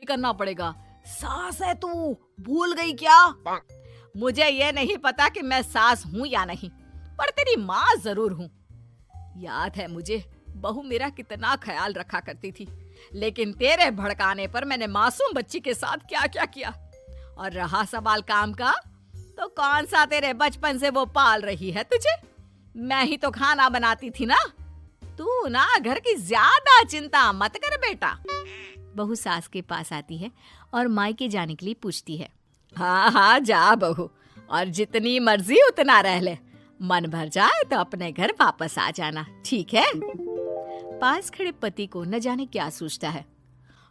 करना पड़ेगा। सास है तू, भूल गई क्या? मुझे ये नहीं पता कि मैं सास हूँ या नहीं, पर तेरी माँ जरूर हूँ। याद है मुझे, बहू मेरा कितना ख्याल रखा करती थी, लेकिन तेरे भड़काने पर मैंने मासूम बच्ची के साथ क्या क्या किया। और रहा सवाल काम का, तो कौन सा तेरे बचपन से वो पाल रही है तुझे? मैं ही तो खाना बनाती थी ना। तू ना घर की ज्यादा चिंता मत कर बेटा। बहू सास के पास आती है और मायके जाने के लिए पूछती है। हाँ हाँ जा बहू, और जितनी मर्जी उतना रह ले। मन भर जाए तो अपने घर वापस आ जाना, ठीक है? पास खड़े पति को न जाने क्या सोचता है।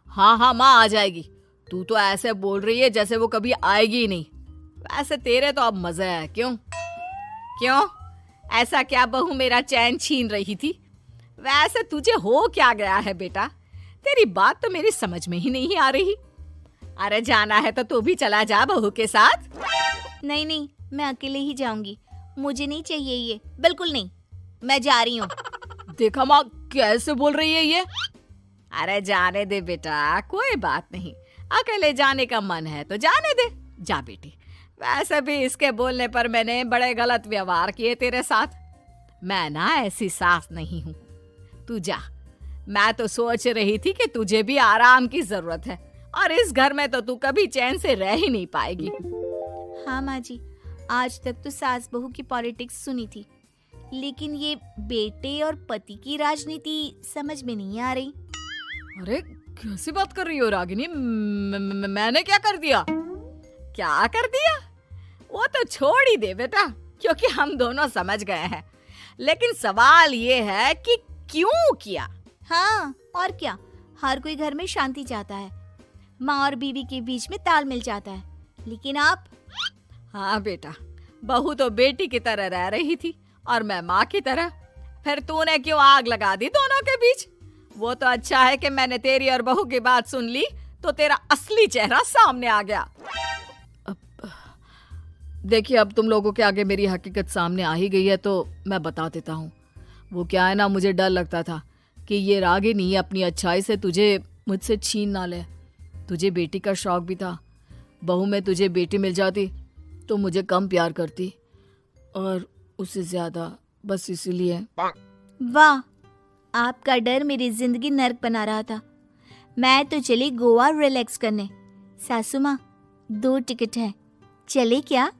हाँ हाँ माँ आ जाएगी। तू तो ऐसे बोल रही है जैसे वो कभी आएगी ही नहीं। वैसे तेरे तो अब मजे है। क्यों क्यों ऐसा क्या बहू मेरा चैन छीन रही थी? वैसे तुझे हो क्या गया है बेटा? तेरी बात तो मेरी समझ में ही नहीं आ रही। अरे जाना है तो तू भी चला जा बहू के साथ। नहीं नहीं, मैं अकेले ही जाऊंगी, मुझे नहीं चाहिए ये, बिल्कुल नहीं, मैं जा रही हूँ। देखा माँ कैसे बोल रही है ये। अरे जाने दे बेटा, कोई बात नहीं। अकेले जाने का मन है तो जाने दे, जा बेटी। वैसे भी इसके बोलने पर मैंने बड़े गलत व्यवहार किए तेरे साथ। मैं ना ऐसी सास नहीं हूँ। तू जा। मैं तो सोच रही थी कि तुझे भी आराम की जरूरत है, और इस घर में तो तू कभी चैन से रह ही नहीं पाएगी। हाँ माँ जी, आज तक तो सास बहू की पॉलिटिक्स सुनी थी, लेकिन ये बेटे और पति की राजनीति समझ में नहीं आ रही। अरे कैसी बात कर रही हो रागिनी? मैंने क्या कर दिया? क्या कर दिया? वो तो छोड़ ही दे बेटा, क्योंकि हम दोनों समझ गए हैं। लेकिन सवाल ये है कि क्यों किया? हाँ और क्या, हर कोई घर में शांति चाहता है, माँ और बीवी के बीच में तालमेल चाहता है, लेकिन आप? हाँ बेटा, बहू तो बेटी की तरह रह रही थी और मैं माँ की तरह। फिर तूने क्यों आग लगा दी दोनों के बीच? वो तो अच्छा है कि मैंने तेरी और बहू की बात सुन ली, तो तेरा असली चेहरा सामने आ गया। देखिए, अब तुम लोगों के आगे मेरी हकीकत सामने आ ही गई है तो मैं बता देता हूँ। वो क्या है ना, मुझे डर लगता था कि ये रागिनी अपनी अच्छाई से तुझे मुझसे छीन ना ले। तुझे बेटी का शौक भी था। बहू में तुझे बेटी मिल जाती तो मुझे कम प्यार करती, और उससे ज्यादा, बस इसीलिए। वाह, आपका डर मेरी जिंदगी नर्क बना रहा था। मैं तो चली गोवा रिलैक्स करने। सासू माँ, 2 टिकट है, चले क्या?